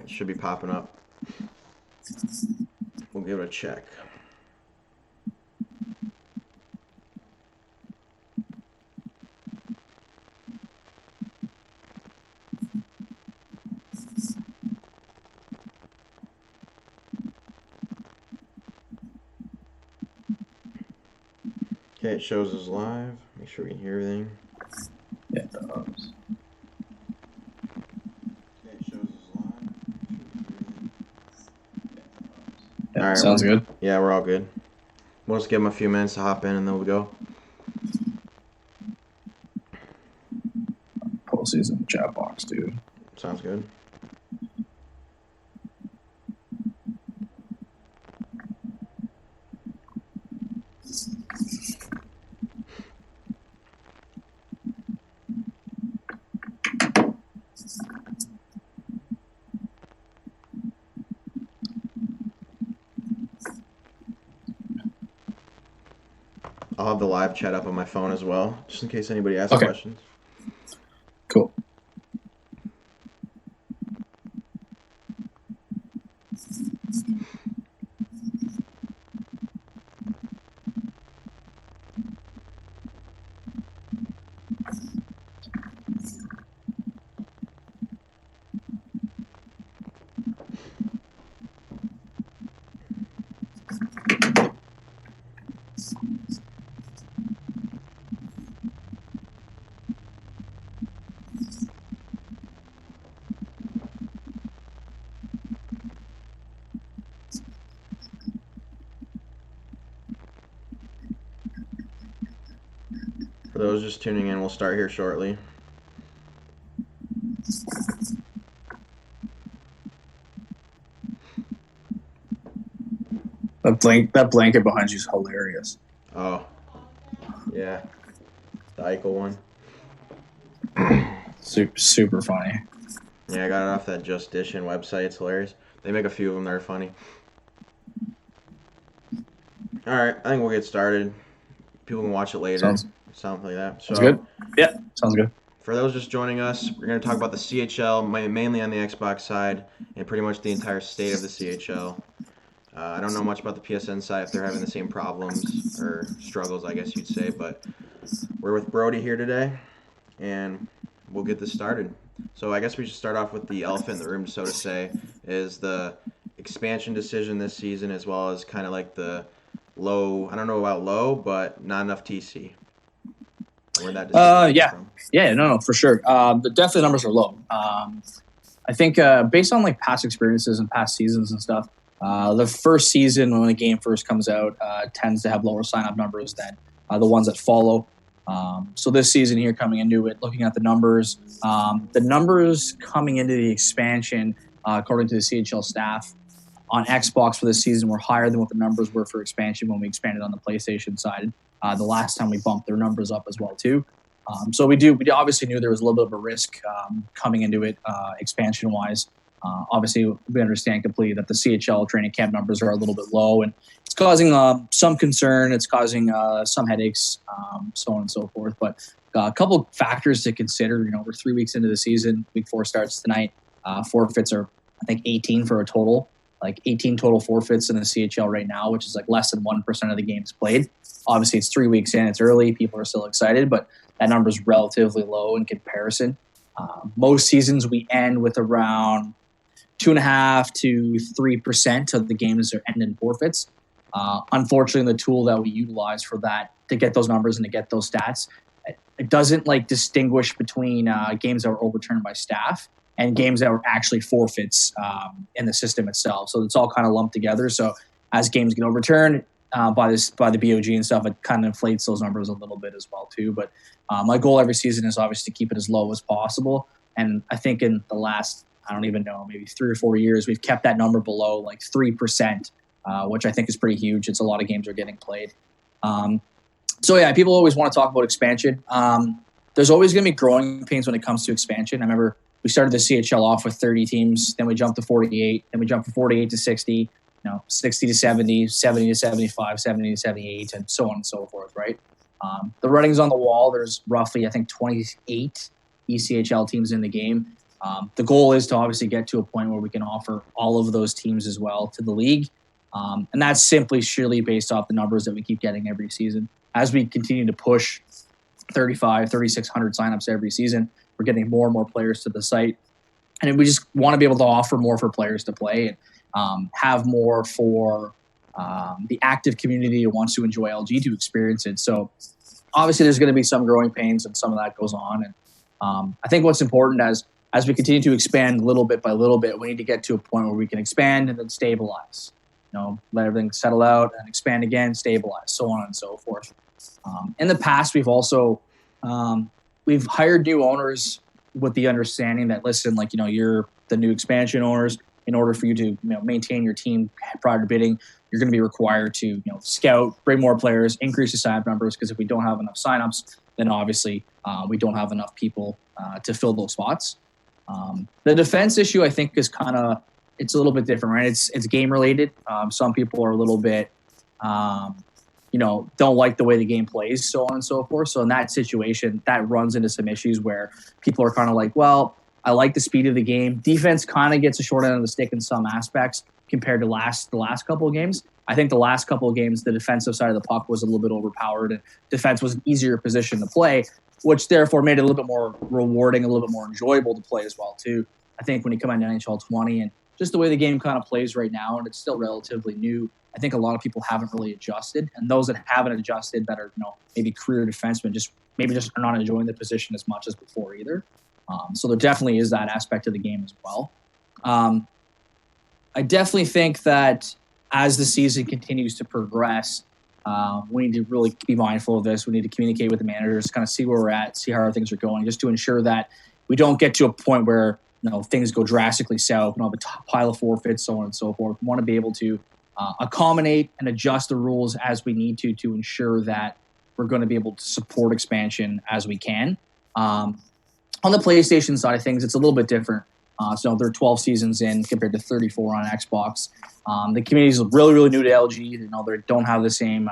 it should be popping up. We'll give it a check. Okay, it shows us live. Make sure we can hear everything. Yeah, it does. Okay, it shows us live. Yeah, all right, sounds good. Yeah, we're all good. We'll just give them a few minutes to hop in and then we'll go. Postseason chat box, dude. Sounds good. I'll have the live chat up on my phone as well, just in case anybody asks questions. Cool. For those just tuning in, we'll start here shortly. That blanket behind you is hilarious. Oh, yeah, the Eichel one. Super funny. Yeah, I got it off that Just Dishin website. It's hilarious. They make a few of them that are funny. All right, I think we'll get started. People can watch it later. Something like that. Sounds good. Yeah, sounds good. For those just joining us, we're going to talk about the CHL, mainly on the Xbox side, and pretty much the entire state of the CHL. I don't know much about the PSN side if they're having the same problems or struggles, I guess you'd say, but we're with Brody here today, and we'll get this started. So I guess we should start off with the elephant in the room, so to say, is the expansion decision this season, as well as kind of like the low, I don't know about low, but not enough TC. Where that yeah. From. Yeah, no, for sure. Definitely the numbers are low. I think based on like past experiences and past seasons and stuff, the first season when a game first comes out tends to have lower sign-up numbers than the ones that follow. So this season here coming into it, looking at the numbers coming into the expansion, according to the CHL staff, on Xbox for this season were higher than what the numbers were for expansion when we expanded on the PlayStation side. The last time we bumped their numbers up as well too. So we obviously knew there was a little bit of a risk coming into it expansion-wise. Obviously, we understand completely that the CHL training camp numbers are a little bit low, and it's causing some concern. It's causing some headaches, so on and so forth. But a couple factors to consider. You know, we're 3 weeks into the season. Week 4 starts tonight. Forfeits are, I think, 18 for a total. Like 18 total forfeits in the CHL right now, which is like less than 1% of the games played. Obviously, it's 3 weeks in. It's early. People are still excited, but that number is relatively low in comparison. Most seasons we end with around 2.5 to 3% of the games are end in forfeits. Unfortunately, the tool that we utilize for that to get those numbers and to get those stats, it doesn't like distinguish between games that were overturned by staff and games that were actually forfeits in the system itself. So it's all kind of lumped together. So as games get overturned by the BOG and stuff, it kind of inflates those numbers a little bit as well too. But my goal every season is obviously to keep it as low as possible. And I think in the last, I don't even know, maybe 3 or 4 years, we've kept that number below like 3%, which I think is pretty huge. It's a lot of games are getting played. So yeah, people always want to talk about expansion. There's always going to be growing pains when it comes to expansion. I remember we started the CHL off with 30 teams, then we jumped to 48, then we jumped from 48 to 60, 60 to 70, 70 to 75, 70 to 78, and so on and so forth, right? The writing's on the wall. There's roughly, I think, 28 ECHL teams in the game. The goal is to obviously get to a point where we can offer all of those teams as well to the league. And that's simply surely based off the numbers that we keep getting every season. As we continue to push 3,600 signups every season, we're getting more and more players to the site. And we just want to be able to offer more for players to play and have more for the active community who wants to enjoy LG to experience it. So obviously there's going to be some growing pains and some of that goes on. And I think what's important as we continue to expand little bit by little bit, we need to get to a point where we can expand and then stabilize. Let everything settle out and expand again, stabilize, so on and so forth. In the past, we've also we've hired new owners with the understanding that, listen, you're the new expansion owners. In order for you to maintain your team prior to bidding, you're going to be required to scout, bring more players, increase the sign-up numbers. Because if we don't have enough sign-ups, then obviously we don't have enough people to fill those spots. The defense issue, I think, is it's a little bit different, right? It's game related. Some people are a little bit, don't like the way the game plays, so on and so forth. So in that situation, that runs into some issues where people are kind of like, well, I like the speed of the game. Defense kind of gets a short end of the stick in some aspects compared to the last couple of games. I think the last couple of games, the defensive side of the puck was a little bit overpowered, and defense was an easier position to play, which therefore made it a little bit more rewarding, a little bit more enjoyable to play as well too. I think when you come into NHL 20 and just the way the game kind of plays right now, and it's still relatively new, I think a lot of people haven't really adjusted, and those that haven't adjusted that are maybe career defensemen just are not enjoying the position as much as before either. So there definitely is that aspect of the game as well. I definitely think that as the season continues to progress, we need to really be mindful of this. We need to communicate with the managers, kind of see where we're at, see how things are going, just to ensure that we don't get to a point where things go drastically south and have a pile of forfeits, so on and so forth. We want to be able to accommodate and adjust the rules as we need to ensure that we're going to be able to support expansion as we can. On the PlayStation side of things, it's a little bit different. So they're 12 seasons in compared to 34 on Xbox. The community is really, really new to LG. They don't have the same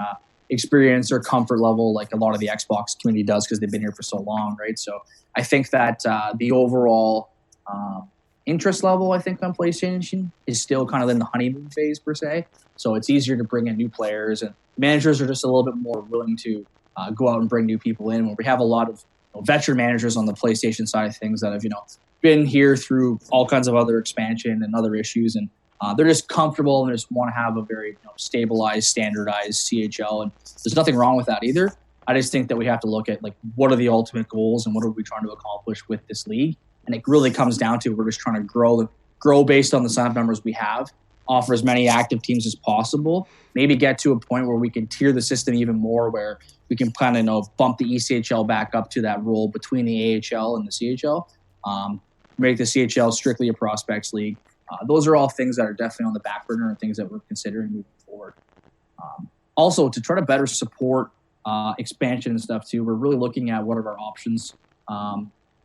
experience or comfort level like a lot of the Xbox community does because they've been here for so long, right? So I think that the overall interest level, I think, on PlayStation is still kind of in the honeymoon phase per se. So it's easier to bring in new players, and managers are just a little bit more willing to go out and bring new people in. Where we have a lot of veteran managers on the PlayStation side of things that have been here through all kinds of other expansion and other issues, and they're just comfortable and just want to have a very stabilized, standardized CHL, and there's nothing wrong with that either. I just think that we have to look at what are the ultimate goals and what are we trying to accomplish with this league. And it really comes down to we're just trying to grow based on the sign-up numbers we have, offer as many active teams as possible, maybe get to a point where we can tier the system even more, where we can kind of bump the ECHL back up to that role between the AHL and the CHL, make the CHL strictly a prospects league. Those are all things that are definitely on the back burner and things that we're considering moving forward. Also, to try to better support expansion and stuff too, we're really looking at what are our options,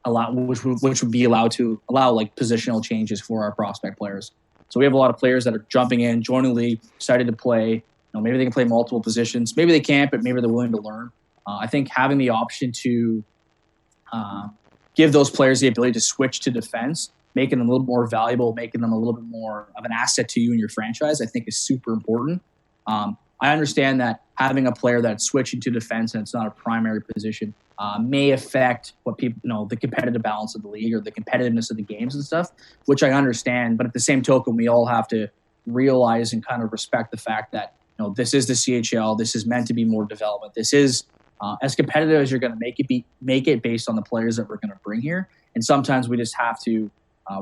which would be allowed to allow positional changes for our prospect players. So we have a lot of players that are jumping in, joining the league, excited to play. Maybe they can play multiple positions. Maybe they can't, but maybe they're willing to learn. I think having the option to give those players the ability to switch to defense, making them a little more valuable, making them a little bit more of an asset to you and your franchise, I think is super important. I understand that having a player that's switching to defense and it's not a primary position may affect what people, the competitive balance of the league or the competitiveness of the games and stuff, which I understand. But at the same token, we all have to realize and kind of respect the fact that, this is the CHL. This is meant to be more development. This is as competitive as you're going to make it based on the players that we're going to bring here. And sometimes we just have to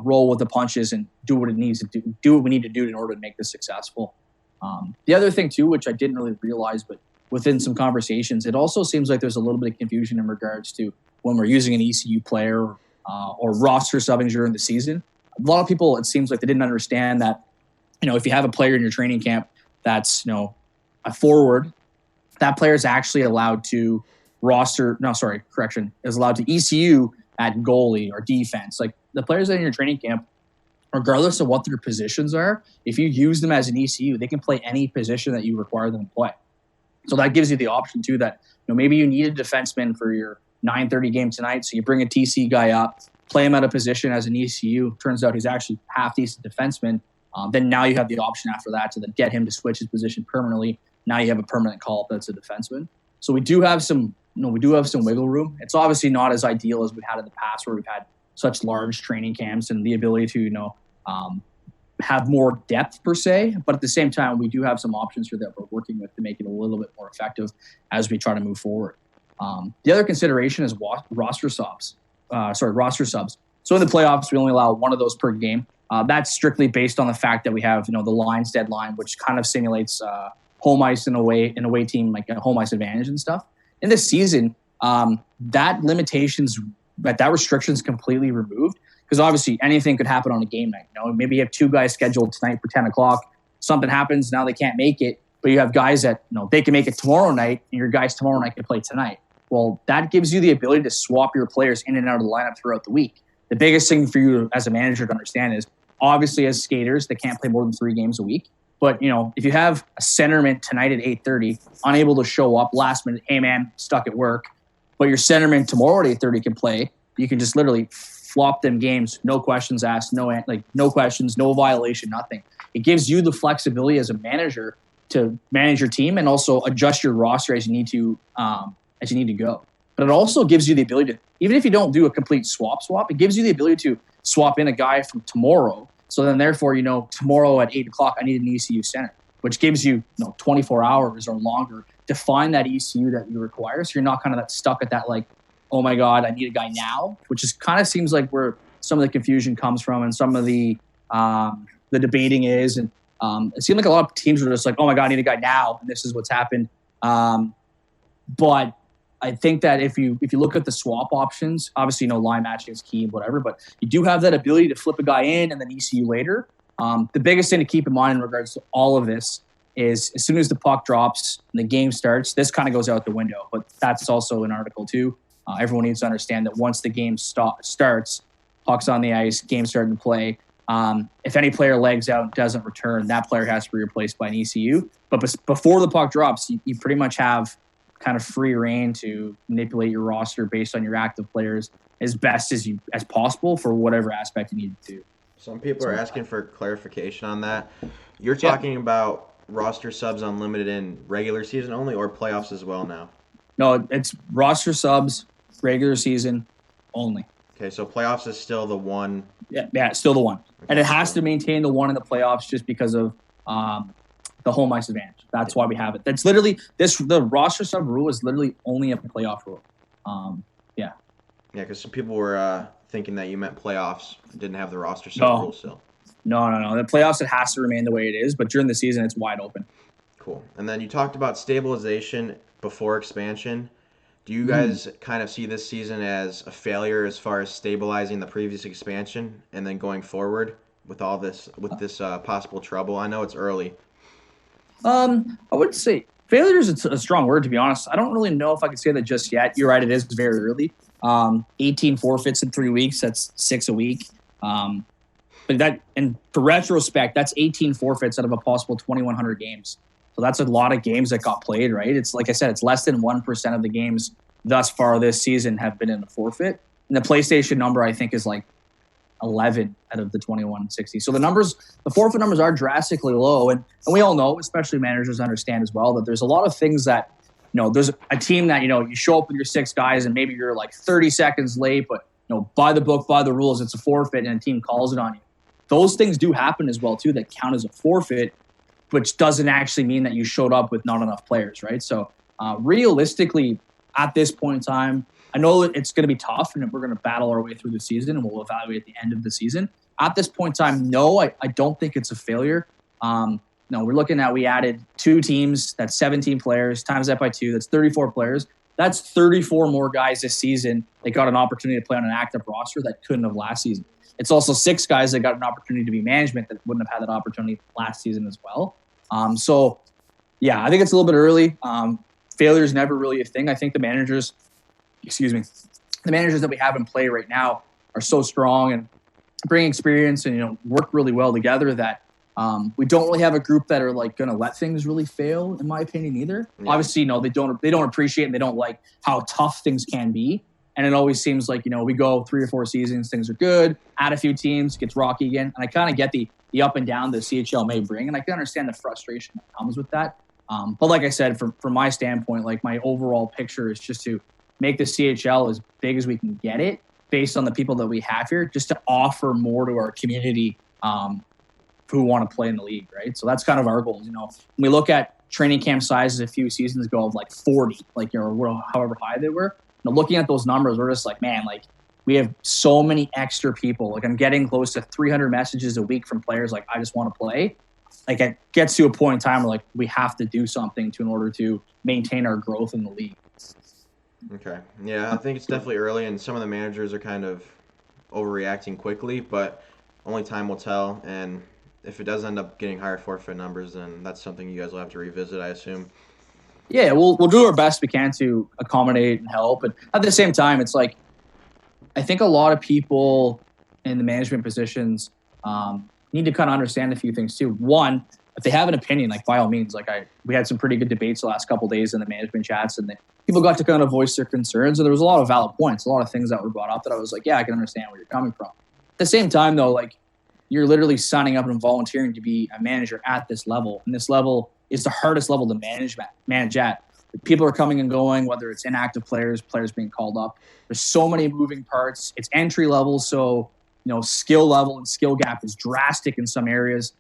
roll with the punches and do what it needs to do what we need to do in order to make this successful. The other thing too, which I didn't really realize, but within some conversations, it also seems like there's a little bit of confusion in regards to when we're using an ECU player or roster subbing during the season. A lot of people, it seems like they didn't understand that, if you have a player in your training camp that's, a forward, that player is actually allowed to is allowed to ECU at goalie or defense. Like the players that are in your training camp, regardless of what their positions are, if you use them as an ECU, they can play any position that you require them to play. So that gives you the option too that maybe you need a defenseman for your 9:30 game tonight, so you bring a TC guy up. play him at a position as an ECU. Turns out he's actually half decent defenseman. Then now you have the option after that to then get him to switch his position permanently. Now you have a permanent call-up that's a defenseman. So we do have some wiggle room. It's obviously not as ideal as we've had in the past, where we've had such large training camps and the ability to have more depth per se. But at the same time, we do have some options here that we're working with to make it a little bit more effective as we try to move forward. The other consideration is roster subs. Roster subs. So in the playoffs, we only allow one of those per game. That's strictly based on the fact that we have the lines deadline, which kind of simulates home ice in a way team, like a home ice advantage and stuff. In this season, that restriction's completely removed, because obviously anything could happen on a game night. Maybe you have two guys scheduled tonight for 10 o'clock. Something happens, now they can't make it, but you have guys that they can make it tomorrow night, and your guys tomorrow night can play tonight. Well, that gives you the ability to swap your players in and out of the lineup throughout the week. The biggest thing for you as a manager to understand is, obviously as skaters, they can't play more than 3 games a week. But, if you have a centerman tonight at 8:30, unable to show up last minute, hey man, stuck at work, but your centerman tomorrow at 8:30 can play, you can just literally flop them games, no questions asked, no questions, no violation, nothing. It gives you the flexibility as a manager to manage your team and also adjust your roster as you need to go. But it also gives you the ability to, even if you don't do a complete swap, it gives you the ability to swap in a guy from tomorrow. So then therefore, tomorrow at 8 o'clock, I need an ECU center, which gives you, 24 hours or longer to find that ECU that you require. So you're not kind of that stuck at that, like, oh my God, I need a guy now, which is kind of seems like where some of the confusion comes from and some of the debating is. And it seemed like a lot of teams were just like, oh my God, I need a guy now, and this is what's happened. But I think that if you look at the swap options, obviously line matching is key and whatever, but you do have that ability to flip a guy in and then ECU later. The biggest thing to keep in mind in regards to all of this is, as soon as the puck drops and the game starts, this kind of goes out the window. But that's also an article too. Everyone needs to understand that once the game starts, puck's on the ice, game starting to play. If any player legs out and doesn't return, that player has to be replaced by an ECU. But before the puck drops, you pretty much have kind of free reign to manipulate your roster based on your active players as best as possible for whatever aspect you need to do. Some people are asking for clarification on that. You're talking about roster subs unlimited in regular season only, or playoffs as well now? No, it's roster subs, regular season only. Okay, so playoffs is still the one. Yeah, it's still the one. Okay, and it has to maintain the one in the playoffs just because of the home ice advantage. That's why we have it. That's literally the roster sub rule is literally only a playoff rule. Yeah, because some people were thinking that you meant playoffs didn't have the roster sub rule still. No. The playoffs, it has to remain the way it is, but during the season, it's wide open. Cool. And then you talked about stabilization before expansion. Do you guys kind of see this season as a failure as far as stabilizing the previous expansion and then going forward with all this, possible trouble? I know it's early. I would say failure is a strong word, to be honest. I don't really know if I could say that just yet. You're right, it is very early. 18 forfeits in 3 weeks, that's 6 a week. But that, and for retrospect, that's 18 forfeits out of a possible 2,100 games. So that's a lot of games that got played, right? It's like I said, it's less than 1% of the games thus far this season have been in a forfeit. And the PlayStation number, I think, is like 11 out of the 2160. So the forfeit numbers are drastically low. And we all know, especially managers understand as well, that there's a lot of things that, there's a team that, you show up with your 6 guys and maybe you're like 30 seconds late, but, by the book, by the rules, it's a forfeit and a team calls it on you. Those things do happen as well, too, that count as a forfeit, which doesn't actually mean that you showed up with not enough players, right? So realistically, at this point in time, I know it's going to be tough and we're going to battle our way through the season and we'll evaluate at the end of the season. At this point in time, no, I don't think it's a failure. No, we added 2 teams, that's 17 players, times that by 2, that's 34 players. That's 34 more guys this season that got an opportunity to play on an active roster that couldn't have last season. It's also 6 guys that got an opportunity to be management that wouldn't have had that opportunity last season as well. So, yeah, I think it's a little bit early. Failure is never really a thing. I think the managers that we have in play right now are so strong and bring experience and, work really well together that we don't really have a group that are like going to let things really fail, in my opinion, either. Yeah. Obviously, they don't appreciate and they don't like how tough things can be. And it always seems like, we go 3 or 4 seasons, things are good, add a few teams, gets rocky again. And I kind of get the up and down the CHL may bring, and I can understand the frustration that comes with that. But like I said, from my standpoint, like my overall picture is just to make the CHL as big as we can get it based on the people that we have here, just to offer more to our community who want to play in the league, right? So that's kind of our goals. When we look at training camp sizes a few seasons ago of like 40, like, or however high they were, looking at those numbers, we're just like, man, like we have so many extra people. Like I'm getting close to 300 messages a week from players like, I just want to play. Like it gets to a point in time where like we have to do something in order to maintain our growth in the league. Okay. Yeah, I think it's definitely early, and some of the managers are kind of overreacting quickly, but only time will tell. And if it does end up getting higher forfeit numbers, then that's something you guys will have to revisit, I assume. Yeah, we'll do our best we can to accommodate and help. And at the same time, it's like I think a lot of people in the management positions need to kind of understand a few things too. One, if they have an opinion, like by all means, like we had some pretty good debates the last couple of days in the management chats, and people got to kind of voice their concerns. And there was a lot of valid points, a lot of things that were brought up that I was like, yeah, I can understand where you're coming from. At the same time, though, like you're literally signing up and volunteering to be a manager at this level, and this level is the hardest level to manage at. People are coming and going, whether it's inactive players being called up. There's so many moving parts. It's entry level, so skill level and skill gap is drastic in some areas.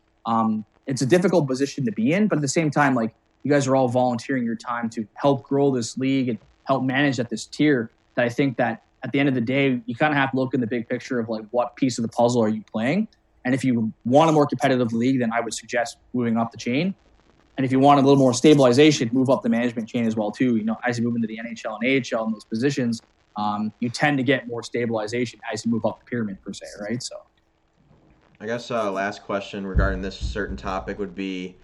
It's a difficult position to be in, but at the same time, like you guys are all volunteering your time to help grow this league and help manage at this tier. That I think that at the end of the day, you kind of have to look in the big picture of like what piece of the puzzle are you playing, and if you want a more competitive league, then I would suggest moving up the chain. And if you want a little more stabilization, move up the management chain as well too. As you move into the NHL and AHL in those positions, you tend to get more stabilization as you move up the pyramid per se, right? So, I guess last question regarding this certain topic would be,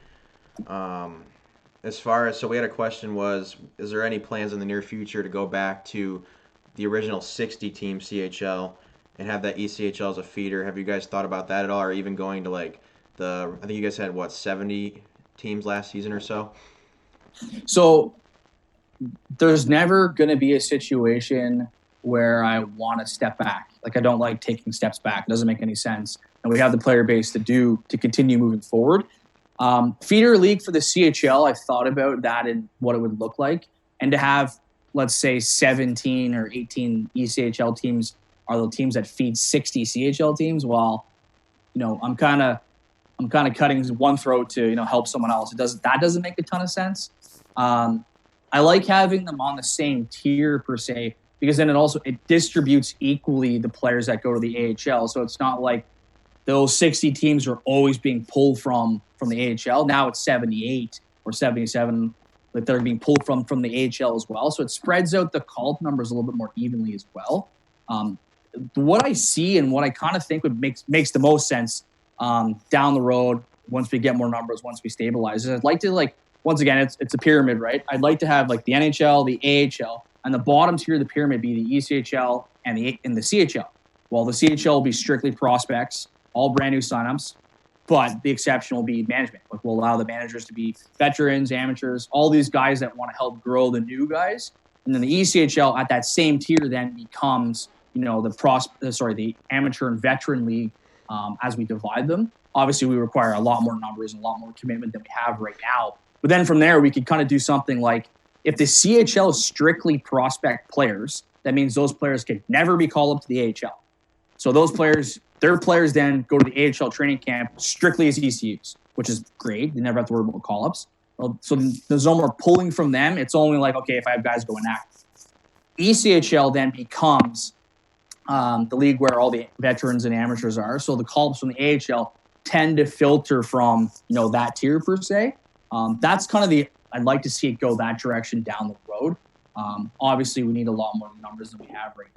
as far as, so we had a question was, is there any plans in the near future to go back to the original 60-team CHL and have that ECHL as a feeder? Have you guys thought about that at all, or even going to like I think you guys had 70 teams last season or so? So there's never going to be a situation where I want to step back. Like I don't like taking steps back. It doesn't make any sense. And we have the player base to continue moving forward. Feeder league for the CHL, I've thought about that and what it would look like. And to have, let's say, 17 or 18 ECHL teams are the teams that feed 60 CHL teams. While, I'm kind of cutting one throat to help someone else. That doesn't make a ton of sense. I like having them on the same tier per se, because then it distributes equally the players that go to the AHL. So it's not like those 60 teams are always being pulled from the AHL. Now it's 78 or 77 that they're being pulled from the AHL as well. So it spreads out the call numbers a little bit more evenly as well. What I see and what I kind of think makes the most sense down the road, once we get more numbers, once we stabilize, I'd like to, like, once again, it's a pyramid, right? I'd like to have like the NHL, the AHL, and the bottom tier of the pyramid be the ECHL and the CHL. Well, the CHL will be strictly prospects, all brand new signups, but the exception will be management. Like we'll allow the managers to be veterans, amateurs, all these guys that want to help grow the new guys. And then the ECHL at that same tier then becomes, the amateur and veteran league as we divide them. Obviously, we require a lot more numbers and a lot more commitment than we have right now. But then from there, we could kind of do something like, if the CHL is strictly prospect players, that means those players could never be called up to the AHL. So those players, their players then go to the AHL training camp strictly as ECUs, which is great. They never have to worry about call-ups. So there's no more pulling from them. It's only like, okay, if I have guys going active. ECHL then becomes the league where all the veterans and amateurs are. So the call-ups from the AHL tend to filter from, that tier per se. That's kind of I'd like to see it go that direction down the road. Obviously, we need a lot more numbers than we have right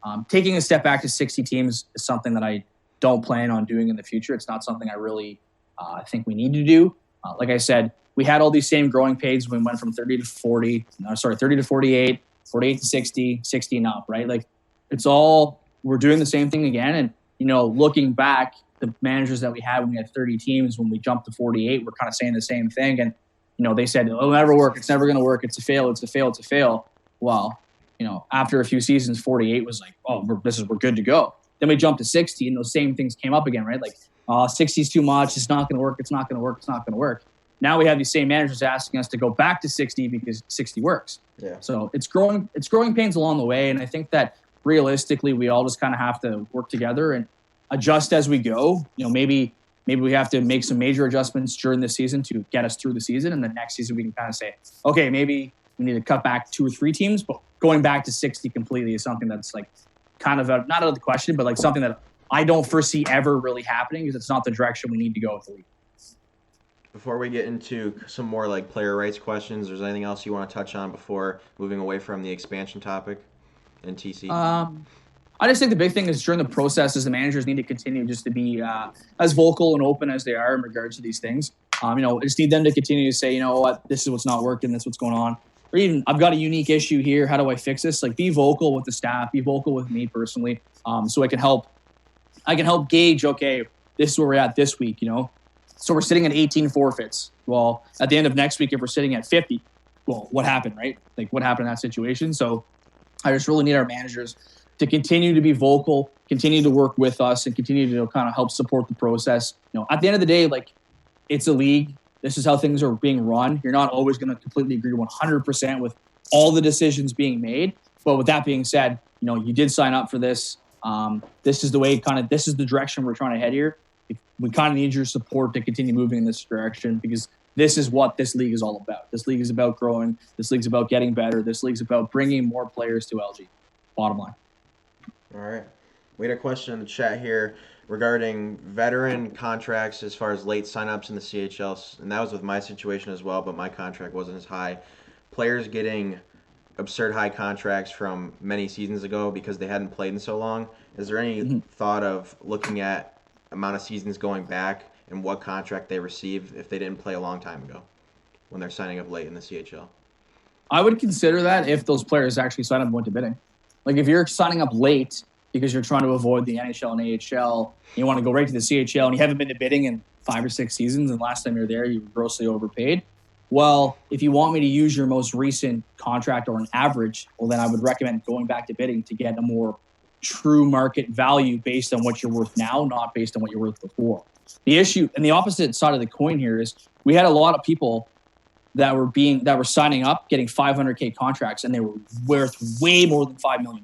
now. Taking a step back to 60 teams is something that I don't plan on doing in the future. It's not something I really think we need to do. Like I said, we had all these same growing pains when we went from 30 to 48, 48 to 60, 60 and up, right? Like we're doing the same thing again. And, looking back, the managers that we had when we had 30 teams, when we jumped to 48, we're kind of saying the same thing. And, they said, it'll never work. It's never going to work. It's a fail. It's a fail. It's a fail. Well, after a few seasons, 48 was like, oh, we're good to go. Then we jumped to 60, and those same things came up again, right? Like, 60 is too much. It's not going to work. It's not going to work. It's not going to work. Now we have these same managers asking us to go back to 60 because 60 works. Yeah. So it's growing pains along the way, and I think that realistically, we all just kind of have to work together and adjust as we go. Maybe we have to make some major adjustments during the season to get us through the season, and the next season we can kind of say, okay, maybe we need to cut back 2 or 3 teams, but going back to 60 completely is something that's like kind of not out of the question, but like something that I don't foresee ever really happening because it's not the direction we need to go with the league. Before we get into some more like player rights questions, is there anything else you want to touch on before moving away from the expansion topic in TC? I just think the big thing is during the process is the managers need to continue just to be as vocal and open as they are in regards to these things. I just need them to continue to say, you know what, this is what's not working, this is what's going on. Or even, I've got a unique issue here, how do I fix this? Like, be vocal with the staff, be vocal with me personally, so I can help gauge, okay, this is where we're at this week, So we're sitting at 18 forfeits. Well, at the end of next week, if we're sitting at 50, well, what happened, right? Like, what happened in that situation? So I just really need our managers to continue to be vocal, continue to work with us, and continue to kind of help support the process. At the end of the day, like, it's a league. This is how things are being run. You're not always going to completely agree 100% with all the decisions being made. But with that being said, you did sign up for this. This is the way this is the direction we're trying to head here. We kind of need your support to continue moving in this direction because this is what this league is all about. This league is about growing. This league is about getting better. This league is about bringing more players to LG. Bottom line. All right. We had a question in the chat here regarding veteran contracts as far as late signups in the CHL, and that was with my situation as well, but my contract wasn't as high. Players getting absurd high contracts from many seasons ago because they hadn't played in so long. Is there any thought of looking at amount of seasons going back and what contract they receive if they didn't play a long time ago when they're signing up late in the CHL? I would consider that if those players actually sign up and went to bidding. Like, if you're signing up late because you're trying to avoid the NHL and AHL, and you want to go right to the CHL, and you haven't been to bidding in 5 or 6 seasons, and last time you were there, you were grossly overpaid. Well, if you want me to use your most recent contract or an average, well, then I would recommend going back to bidding to get a more true market value based on what you're worth now, not based on what you're worth before. The issue, and the opposite side of the coin here, is we had a lot of people that were signing up, getting $500K contracts, and they were worth way more than $5 million,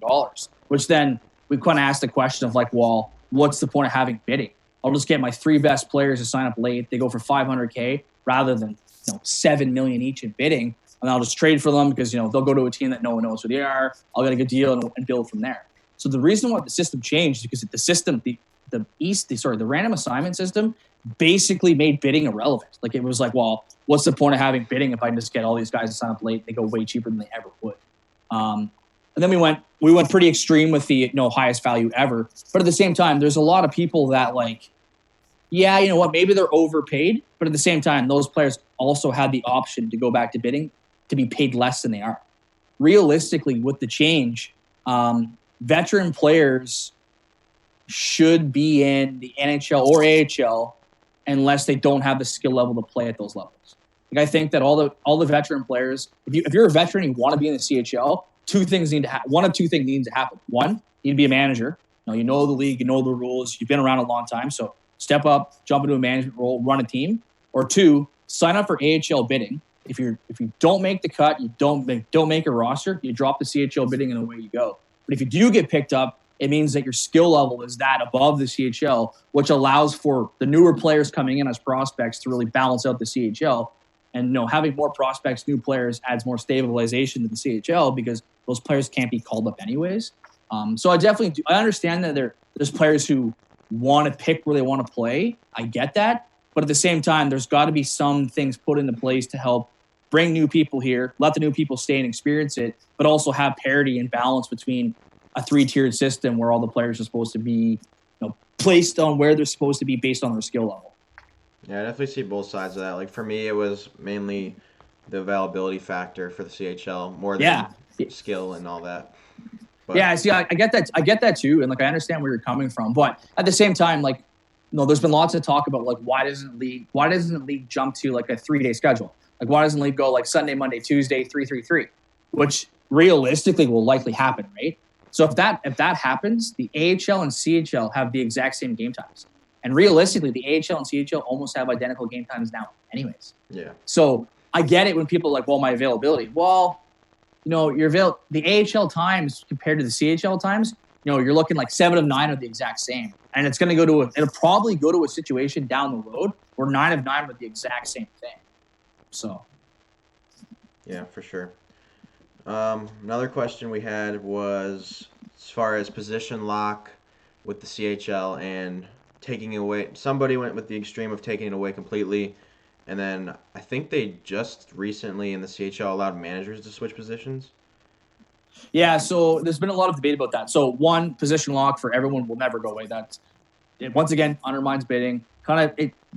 which then we kind of asked the question of like, well, what's the point of having bidding? I'll just get my 3 best players to sign up late. They go for $500K rather than $7 million each in bidding, and I'll just trade for them because they'll go to a team that no one knows who they are. I'll get a good deal and build from there. So the reason why the system changed is because the system, the random assignment system basically made bidding irrelevant. Like, it was like, well, what's the point of having bidding if I just get all these guys to sign up late? They go way cheaper than they ever would. And then we went pretty extreme with the highest value ever. But at the same time, there's a lot of people that like, yeah, you know what, maybe they're overpaid, but at the same time, those players also had the option to go back to bidding to be paid less than they are. Realistically, with the change, veteran players should be in the NHL or AHL unless they don't have the skill level to play at those levels. Like, I think that all the veteran players, if you're a veteran and you want to be in the CHL, one of two things need to happen. One, you need to be a manager. You know the league, you know the rules, you've been around a long time, so step up, jump into a management role, run a team. Or 2, sign up for AHL bidding. If you don't make the cut, you don't make a roster, you drop the CHL bidding and away you go. But if you do get picked up, it means that your skill level is that above the CHL, which allows for the newer players coming in as prospects to really balance out the CHL. And having more prospects, new players adds more stabilization to the CHL because those players can't be called up anyways. So I definitely do. I understand that there's players who want to pick where they want to play. I get that. But at the same time, there's got to be some things put into place to help bring new people here, let the new people stay and experience it, but also have parity and balance between a 3-tiered system where all the players are supposed to be placed on where they're supposed to be based on their skill level. Yeah, I definitely see both sides of that. Like, for me, it was mainly the availability factor for the CHL more than skill and all that. But yeah, see, I get that. I get that too, and like I understand where you're coming from. But at the same time, like, there's been lots of talk about like why doesn't league jump to like a 3-day schedule? Like, why doesn't league go like Sunday, Monday, Tuesday, 3-3-3? Which realistically will likely happen, right? So if that happens, the AHL and CHL have the exact same game times. And realistically, the AHL and CHL almost have identical game times now anyways. Yeah. So I get it when people are like, well, my availability. Well, the AHL times compared to the CHL times, you're looking like 7 of 9 are the exact same. And it's going to it'll probably go to a situation down the road where 9 of 9 are the exact same thing. So. Yeah, for sure. Another question we had was as far as position lock with the CHL and taking away. Somebody went with the extreme of taking it away completely, and then I think they just recently in the CHL allowed managers to switch positions. Yeah, so there's been a lot of debate about that. So one, position lock for everyone will never go away. It once again undermines bidding.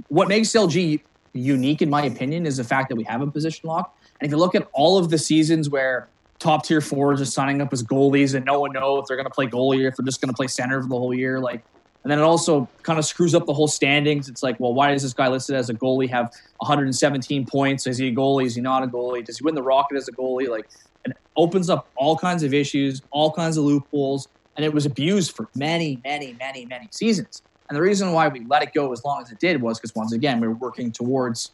What makes LG unique, in my opinion, is the fact that we have a position lock. And if you look at all of the seasons where top tier forwards are signing up as goalies and no one knows if they're going to play goalie or if they're just going to play center for the whole year, and then it also kind of screws up the whole standings. It's like, well, why does this guy listed as a goalie have 117 points? Is he a goalie? Is he not a goalie? Does he win the Rocket as a goalie? It opens up all kinds of issues, all kinds of loopholes, and it was abused for many, many, many, many seasons. And the reason why we let it go as long as it did was because, once again, we were working towards,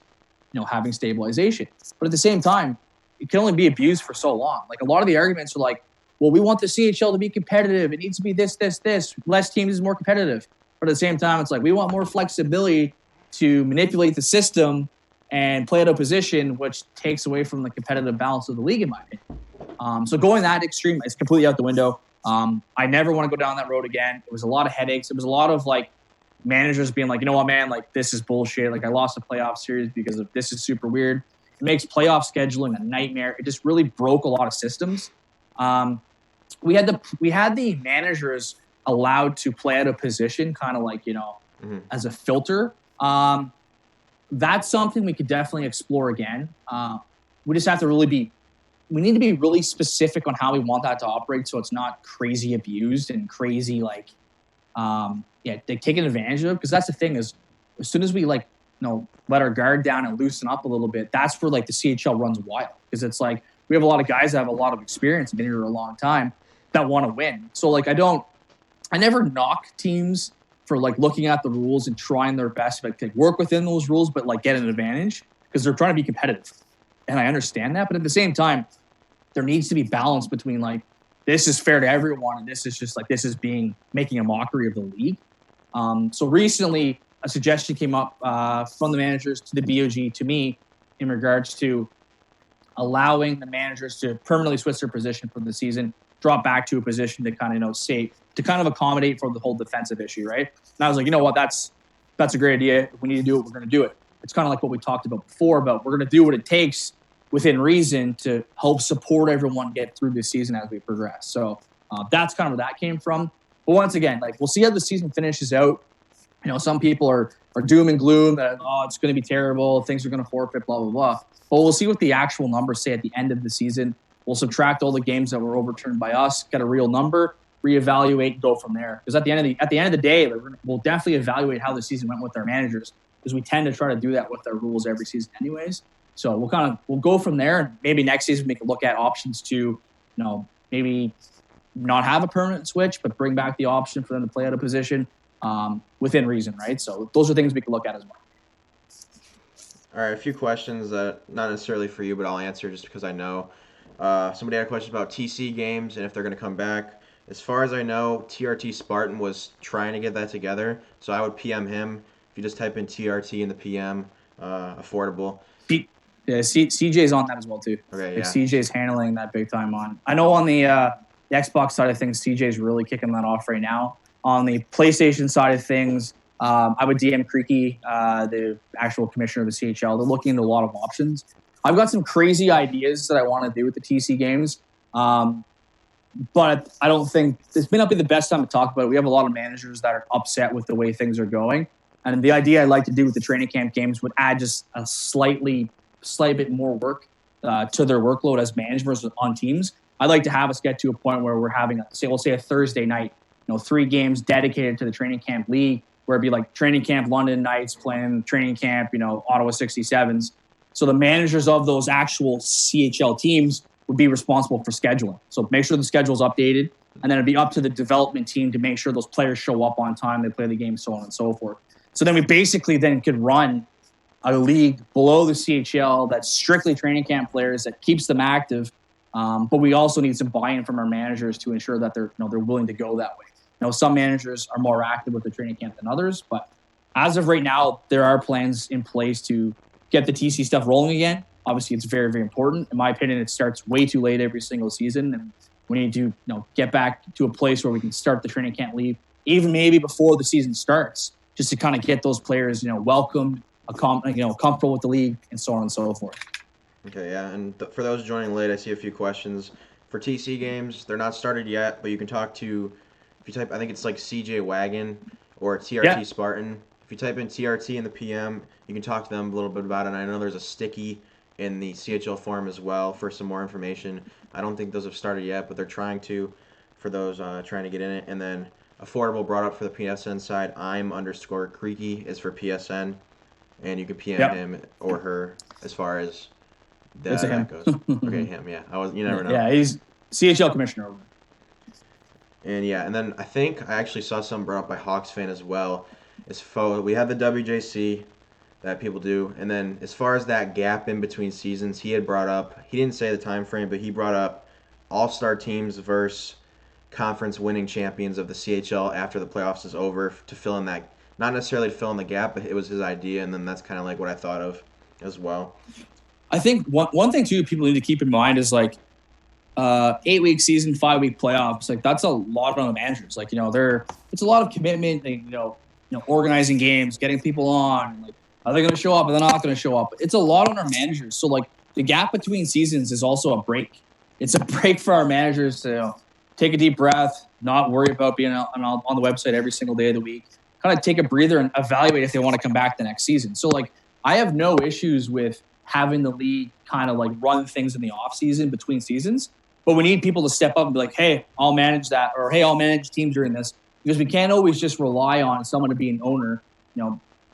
having stabilization. But at the same time, it can only be abused for so long. A lot of the arguments are like, well, we want the CHL to be competitive. It needs to be this, this, this. Less teams is more competitive. But at the same time, it's like we want more flexibility to manipulate the system and play out a position, which takes away from the competitive balance of the league, in my opinion. So going that extreme is completely out the window. I never want to go down that road again. It was a lot of headaches. It was a lot of managers being like, you know what, man, this is bullshit. I lost a playoff series because of this is super weird. It makes playoff scheduling a nightmare. It just really broke a lot of systems. We had the managers allowed to play out a position kind of as a filter. That's something we could definitely explore again. We just have to we need to be really specific on how we want that to operate so it's not crazy abused and crazy taken advantage of. Because that's the thing is, as soon as we let our guard down and loosen up a little bit, that's where the CHL runs wild. Because it's we have a lot of guys that have a lot of experience, been here a long time, that want to win. So I never knock teams for looking at the rules and trying their best to work within those rules, but get an advantage because they're trying to be competitive. And I understand that, but at the same time, there needs to be balance between this is fair to everyone and this is just making a mockery of the league. So recently, a suggestion came up from the managers to the BOG to me in regards to allowing the managers to permanently switch their position for the season, drop back to a position to kind of accommodate for the whole defensive issue, right? And I was like, you know what, that's a great idea. If we need to do it, we're going to do it. It's kind of like what we talked about before, but we're going to do what it takes within reason to help support everyone get through this season as we progress. So that's kind of where that came from. But once again, we'll see how the season finishes out. Some people are doom and gloom that, it's going to be terrible. Things are going to forfeit, blah, blah, blah. But we'll see what the actual numbers say at the end of the season. We'll subtract all the games that were overturned by us, get a real number, reevaluate, go from there. Because at the end of the day, we'll definitely evaluate how the season went with our managers, because we tend to try to do that with our rules every season anyways. So we'll go from there, and maybe next season we can look at options to, maybe not have a permanent switch, but bring back the option for them to play out a position within reason, right? So those are things we can look at as well. All right, a few questions that not necessarily for you, but I'll answer just because I know. Somebody had a question about TC games and if they're going to come back. As far as I know, TRT Spartan was trying to get that together, so I would PM him. If you just type in TRT in the PM, affordable. Yeah, CJ's on that as well too. Okay, yeah. CJ's handling that big time on. I know on the Xbox side of things, CJ's really kicking that off right now. On the PlayStation side of things, I would DM Creaky, the actual commissioner of the CHL. They're looking into a lot of options. I've got some crazy ideas that I want to do with the TC games, but I don't think this may not be the best time to talk about it. We have a lot of managers that are upset with the way things are going, and the idea I'd like to do with the training camp games would add just a slight bit more work to their workload as managers on teams. I'd like to have us get to a point where we're having, we'll say a Thursday night, 3 games dedicated to the training camp league, where it'd be training camp London Knights playing training camp, Ottawa 67s. So the managers of those actual CHL teams would be responsible for scheduling. So make sure the schedule is updated, and then it'd be up to the development team to make sure those players show up on time, they play the game, so on and so forth. So then we basically then could run a league below the CHL that's strictly training camp players that keeps them active. But we also need some buy-in from our managers to ensure that they're willing to go that way. Some managers are more active with the training camp than others, but as of right now, there are plans in place to get the TC stuff rolling again. Obviously, it's very, very important. In my opinion, it starts way too late every single season, and we need to get back to a place where we can start the training camp league, even maybe before the season starts, just to kind of get those players, welcomed, comfortable with the league, and so on and so forth. Okay, yeah, and for those joining late, I see a few questions. For TC games, they're not started yet, but you can talk to, if you type, I think it's like CJ Wagon or TRT Spartan. If you type in TRT in the PM, you can talk to them a little bit about it. And I know there's a sticky in the CHL forum as well for some more information. I don't think those have started yet, but they're trying to for those trying to get in it. And then Affordable brought up for the PSN side, I'm_Creaky is for PSN, and you can PM him or her as far as that goes. Okay, him, yeah. You never know. Yeah, he's CHL commissioner. And yeah, and then I think I actually saw something brought up by Hawks fan as well. We have the WJC that people do, and then as far as that gap in between seasons, he had brought up. He didn't say the time frame, but he brought up all-star teams versus conference winning champions of the CHL after the playoffs is over to fill in that. Not necessarily to fill in the gap, but it was his idea, and then that's kind of like what I thought of as well. I think one thing too people need to keep in mind is 8-week season, 5-week playoffs. That's a lot on the managers. It's a lot of commitment. Organizing games, getting people on. Are they going to show up? Are they not going to show up? It's a lot on our managers. So the gap between seasons is also a break. It's a break for our managers to take a deep breath, not worry about being on the website every single day of the week. Kind of take a breather and evaluate if they want to come back the next season. So I have no issues with having the league kind of run things in the off season between seasons, but we need people to step up and be like, hey, I'll manage that, or hey, I'll manage teams during this, because we can't always just rely on someone to be an owner,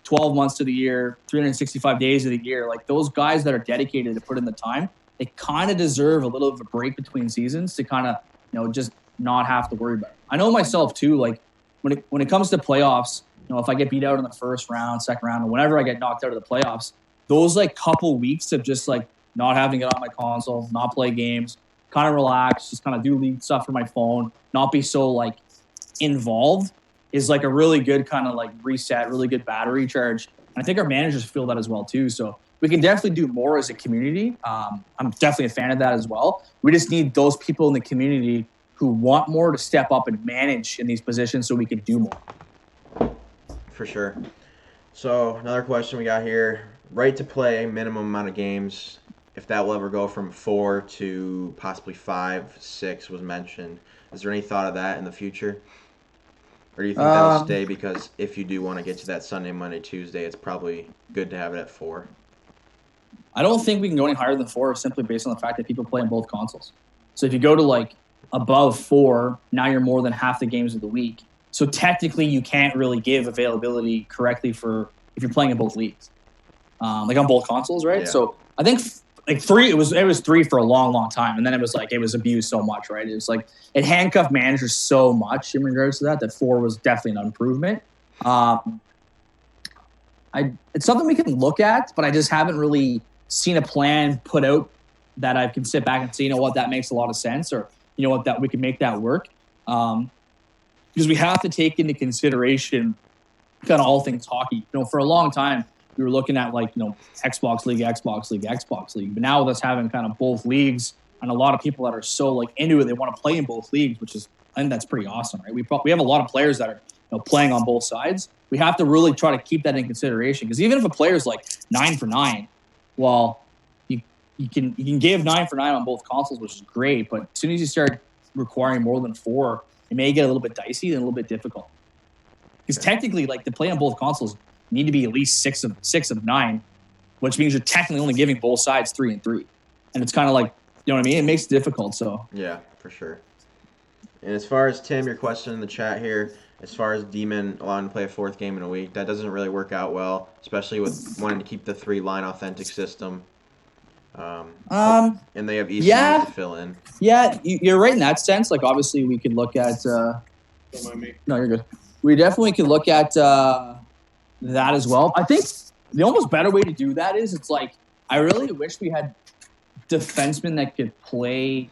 12 months of the year, 365 days of the year. Those guys that are dedicated to put in the time, they kind of deserve a little of a break between seasons to kind of, just not have to worry about it. I know myself too, when it comes to playoffs, if I get beat out in the first round, second round, or whenever I get knocked out of the playoffs, those couple weeks of just not having to get on my console, not play games, kind of relax, just kind of do league stuff from my phone, not be so involved is a really good kind of reset, really good battery charge. And I think our managers feel that as well too. So we can definitely do more as a community. I'm definitely a fan of that as well. We just need those people in the community who want more to step up and manage in these positions so we can do more. For sure. So another question we got here. Right to play, minimum amount of games. If that will ever go from 4 to possibly 5, 6 was mentioned. Is there any thought of that in the future? Or do you think that'll stay because if you do want to get to that Sunday, Monday, Tuesday, it's probably good to have it at 4? I don't think we can go any higher than 4 simply based on the fact that people play on both consoles. So if you go to above 4, now you're more than half the games of the week. So technically you can't really give availability correctly for if you're playing in both leagues. On both consoles, right? Yeah. So I think 3, it was 3 for a long, long time. And then it was abused so much, right? It was it handcuffed managers so much in regards to that 4 was definitely an improvement. It's something we can look at, but I just haven't really seen a plan put out that I can sit back and say, that makes a lot of sense, or that we can make that work. Because we have to take into consideration kind of all things hockey. For a long time, we were looking at Xbox League. But now with us having kind of both leagues and a lot of people that are so into it, they want to play in both leagues, I think that's pretty awesome, right? We have a lot of players that are playing on both sides. We have to really try to keep that in consideration, because even if a player's 9 for 9, well, you can give 9 for 9 on both consoles, which is great. But as soon as you start requiring more than 4, it may get a little bit dicey and a little bit difficult. Because technically, to play on both consoles, you need to be at least 6 of 9, which means you're technically only giving both sides 3 and 3. And it's kind of you know what I mean? It makes it difficult. So yeah, for sure. And as far as Tim, your question in the chat here, as far as Demon allowing to play a 4th game in a week, that doesn't really work out well, especially with wanting to keep the 3-line authentic system. And they have ECUs Yeah. to fill in. Yeah, you're right in that sense. Like, obviously, we could look at. Don't mind me. No, you're good. We definitely could look at that as well. I think the almost better way to do that is it's like I really wish we had defensemen that could play.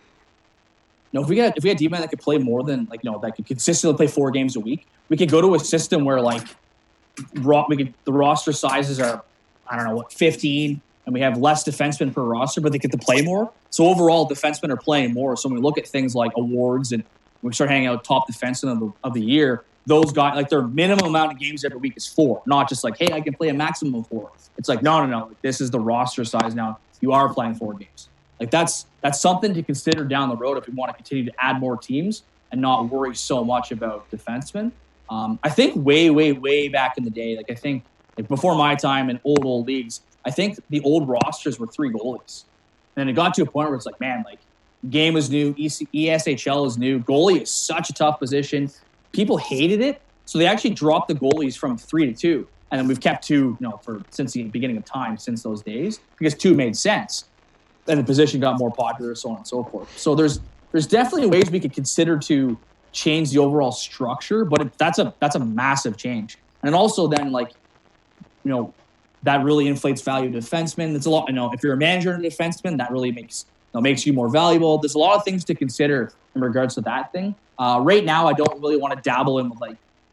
No, if we had defensemen that could play more than that could consistently play 4 games a week, we could go to a system where the roster sizes are, I don't know what, 15, and we have less defensemen per roster, but they get to play more. So overall, defensemen are playing more. So when we look at things like awards and we start hanging out top defensemen of the year, those guys, like, their minimum amount of games every week is 4, not just like, hey, I can play a maximum of 4. It's like, no. This is the roster size now. You are playing 4 games. Like, that's something to consider down the road if we want to continue to add more teams and not worry so much about defensemen. I think way back in the day, I think before my time in old leagues, I think the old rosters were 3 goalies. And it got to a point where it's like, man, game is new, ESHL is new, goalie is such a tough position. People hated it, so they actually dropped the goalies from 3 to 2, and then we've kept 2, since the beginning of time, since those days, because 2 made sense, and the position got more popular, so on and so forth. So there's definitely ways we could consider to change the overall structure, but that's a massive change, and also then that really inflates value of defensemen. It's a lot. If you're a manager and a defenseman, that really makes you more valuable. There's a lot of things to consider in regards to that thing. Right now, I don't really want to dabble in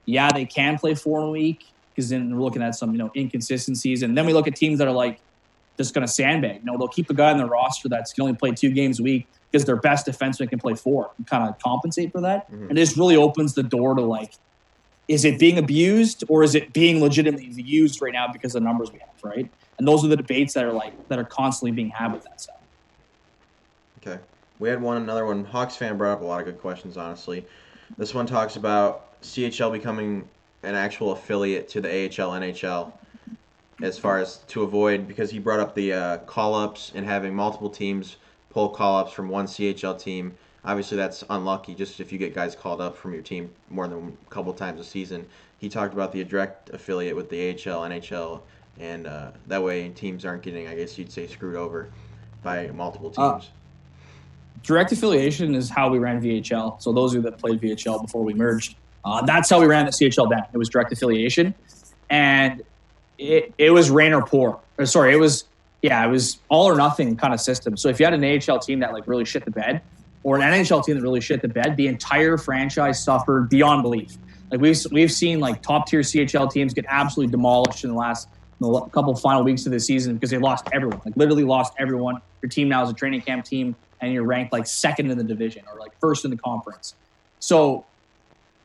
they can play 4 in a week, because then we're looking at some inconsistencies, and then we look at teams that are just going to sandbag. They'll keep the guy on the roster that's can only play 2 games a week because their best defenseman can play 4 and kind of compensate for that. Mm-hmm. And this really opens the door to is it being abused or is it being legitimately used right now because of the numbers we have, right? And those are the debates that are constantly being had with that stuff. Okay. We had another one. Hawks fan brought up a lot of good questions, honestly. This one talks about CHL becoming an actual affiliate to the AHL, NHL, as far as to avoid, because he brought up the call-ups and having multiple teams pull call-ups from one CHL team. Obviously, that's unlucky, just if you get guys called up from your team more than a couple times a season. He talked about the direct affiliate with the AHL, NHL, and that way teams aren't getting, I guess you'd say, screwed over by multiple teams. Direct affiliation is how we ran VHL. So those of you that played VHL before we merged, that's how we ran the CHL then. It was direct affiliation, and it was rain or pour. It was all or nothing kind of system. So if you had an AHL team that really shit the bed, or an NHL team that really shit the bed, the entire franchise suffered beyond belief. We've seen top tier CHL teams get absolutely demolished in the last couple final weeks of the season because they lost everyone. Literally lost everyone. Your team now is a training camp team, and you're ranked second in the division or first in the conference. So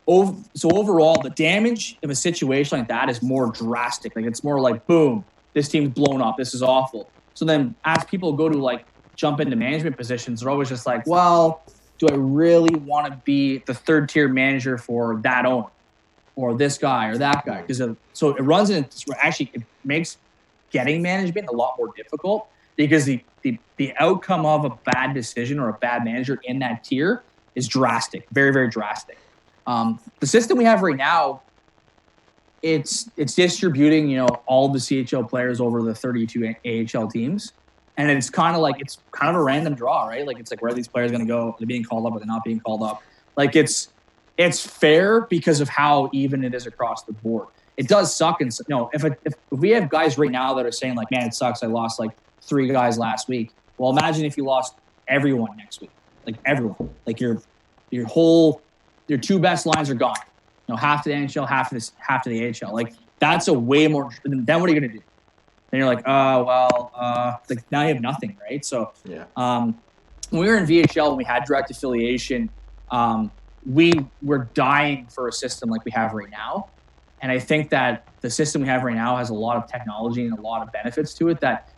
overall, the damage of a situation like that is more drastic. It's more boom, this team's blown up. This is awful. So then as people go to jump into management positions, they're always just well, do I really want to be the 3rd tier manager for that owner or this guy or that guy? So it runs in, actually it makes getting management a lot more difficult because the outcome of a bad decision or a bad manager in that tier is drastic, very, very drastic. The system we have right now, it's distributing, all the CHL players over the 32 AHL teams. And it's kind of it's kind of a random draw, right? It's where are these players going to go? Are they being called up or they're not being called up? It's fair because of how even it is across the board. It does suck. And if we have guys right now that are saying man, it sucks, I lost 3 guys last week. Well, imagine if you lost everyone next week, everyone, your 2 best lines are gone. Half to the NHL, half to the AHL. That's a way more. Then what are you going to do? Then you're now you have nothing, right? So yeah. When we were in VHL and we had direct affiliation, we were dying for a system like we have right now. And I think that the system we have right now has a lot of technology and a lot of benefits to it that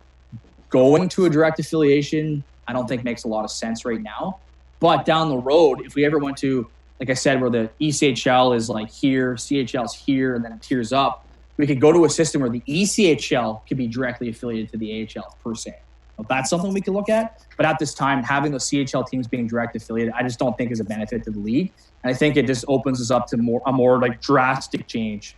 going to a direct affiliation, I don't think makes a lot of sense right now. But down the road, if we ever went to, like I said, where the ECHL is here, CHL's here, and then it tiers up, we could go to a system where the ECHL could be directly affiliated to the AHL per se. That's something we could look at. But at this time, having those CHL teams being direct affiliated, I just don't think is a benefit to the league. And I think it just opens us up to a more drastic change.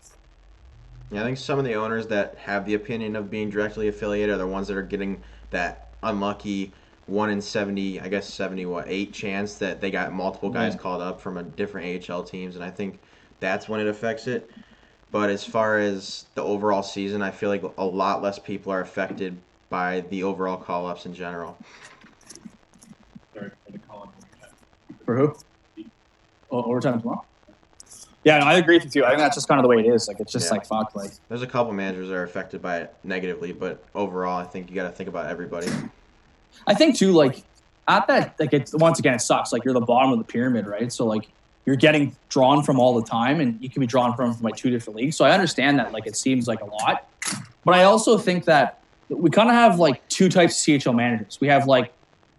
Yeah, I think some of the owners that have the opinion of being directly affiliated are the ones that are getting that unlucky 1 in 70, I guess 78 chance that they got multiple guys called up from a different AHL teams, and I think that's when it affects it. But as far as the overall season, I feel like a lot less people are affected by the overall call-ups in general. For who? Overtime tomorrow? Yeah, no, I agree with you. I think that's just kind of the way it is. Like, it's just like, fuck, like. There's a couple managers that are affected by it negatively, but overall, I think you got to think about everybody. I think, too, like, at that, like, it's, once again, it sucks. Like, you're the bottom of the pyramid, right? So, like, you're getting drawn from all the time, and you can be drawn from like 2 different leagues. So I understand that, like, it seems like a lot. But I also think that we kind of have, like, 2 types of CHL managers. We have, like,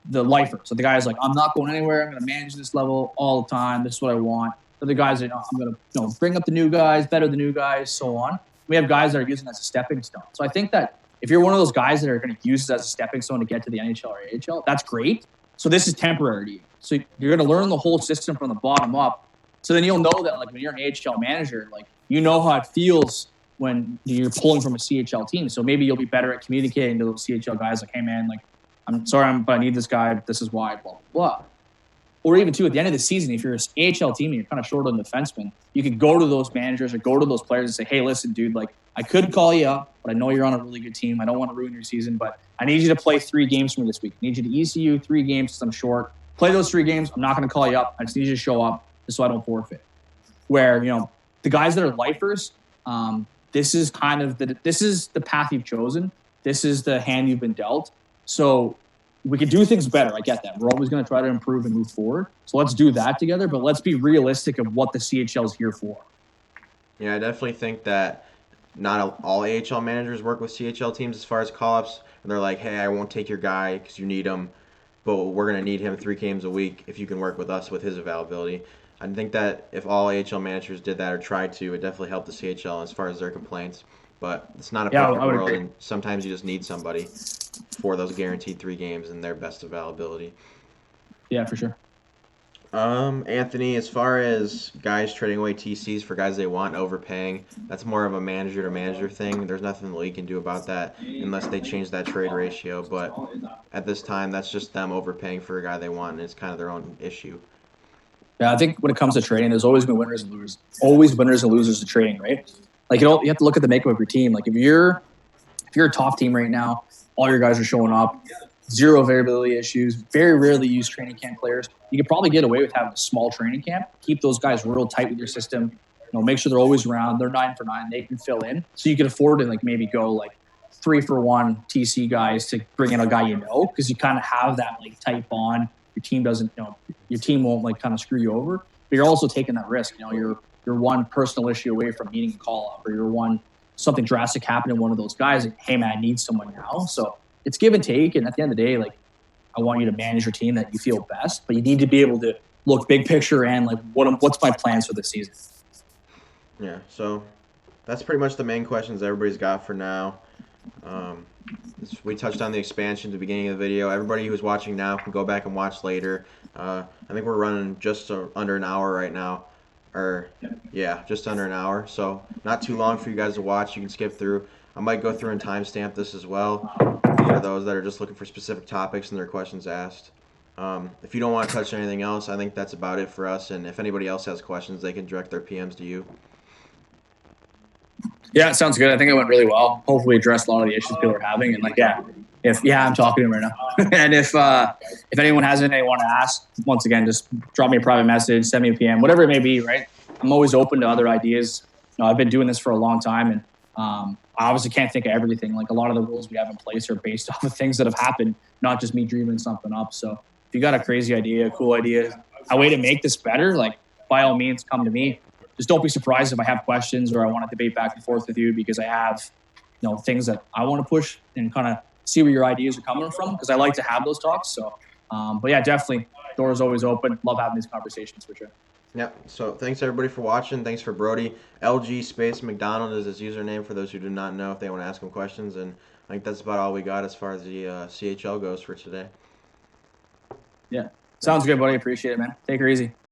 the lifers. So the guy's like, I'm not going anywhere. I'm going to manage this level all the time. This is what I want. So the guys that, I'm going to bring up the new guys, better the new guys, so on. We have guys that are using it as a stepping stone. So I think that if you're one of those guys that are going to use it as a stepping stone to get to the NHL or AHL, that's great. So this is temporary to you. So you're going to learn the whole system from the bottom up. So then you'll know that, like, when you're an AHL manager, like, you know how it feels when you're pulling from a CHL team. So maybe you'll be better at communicating to those CHL guys, like, hey, man, like, I'm sorry, but I need this guy. This is why, blah, blah, blah. Or even, too, at the end of the season, if you're an AHL team and you're kind of short on defensemen, you could go to those managers or go to those players and say, hey, listen, dude, like, I could call you up, but I know you're on a really good team. I don't want to ruin your season, but I need you to play 3 games for me this week. I need you to ECU 3 games because I'm short. Play those 3 games. I'm not going to call you up. I just need you to show up just so I don't forfeit. Where, the guys that are lifers, this is kind of this is the path you've chosen. This is the hand you've been dealt. So we could do things better. I get that. We're always going to try to improve and move forward. So let's do that together, but let's be realistic of what the CHL is here for. Yeah, I definitely think that not all AHL managers work with CHL teams as far as call-ups, and they're like, hey, I won't take your guy because you need him, but we're going to need him 3 games a week if you can work with us with his availability. I think that if all AHL managers did that or tried to, it definitely helped the CHL as far as their complaints. But it's not a perfect world, agree. and sometimes you just need somebody for those guaranteed 3 games and their best availability. Yeah, for sure. Anthony, as far as guys trading away TCs for guys they want, overpaying, that's more of a manager-to-manager thing. There's nothing the league can do about that unless they change that trade ratio. But at this time, that's just them overpaying for a guy they want, and it's kind of their own issue. Yeah, I think when it comes to trading, there's always been winners and losers. Always winners and losers to trading, right? Like, you have to look at the makeup of your team. Like, if you're a top team right now, all your guys are showing up, 0 variability issues, very rarely use training camp players. You could probably get away with having a small training camp, keep those guys real tight with your system, make sure they're always around. They're 9 for 9. They can fill in. So you can afford to, like, maybe go like 3 for 1 TC guys to bring in a guy because you kind of have that, like, tight bond. Your team doesn't, your team won't, like, kind of screw you over. But you're also taking that risk. You're one personal issue away from needing a call up, or you're something drastic happened to one of those guys. Like, hey, man, I need someone now. So it's give and take. And at the end of the day, like, I want you to manage your team that you feel best, but you need to be able to look big picture and, like, what's my plans for this season? Yeah, so that's pretty much the main questions everybody's got for now. We touched on the expansion at the beginning of the video. Everybody who's watching now can go back and watch later. I think we're running just under an hour right now. Just under an hour. So not too long for you guys to watch. You can skip through. I might go through and timestamp this as well for those that are just looking for specific topics and their questions asked. If you don't want to touch on anything else, I think that's about it for us. And if anybody else has questions, they can direct their PMs to you. Yeah, it sounds good. I think it went really well. Hopefully addressed a lot of the issues people are having. And, like, I'm talking to him right now. And if anyone has anything they want to ask, once again, just drop me a private message, send me a PM, whatever it may be, right? I'm always open to other ideas. I've been doing this for a long time, and I obviously can't think of everything. Like, a lot of the rules we have in place are based off of things that have happened, not just me dreaming something up. So if you got a crazy idea, a cool idea, a way to make this better, like, by all means, come to me. Just don't be surprised if I have questions or I want to debate back and forth with you, because I have, things that I want to push and kind of see where your ideas are coming from, because I like to have those talks. So, but yeah, definitely, doors always open. Love having these conversations for sure. Yeah, so thanks everybody for watching. Thanks for Brody. LG McDonald is his username for those who do not know if they want to ask him questions. And I think that's about all we got as far as the CHL goes for today. Yeah, sounds good, buddy. Appreciate it, man. Take her easy.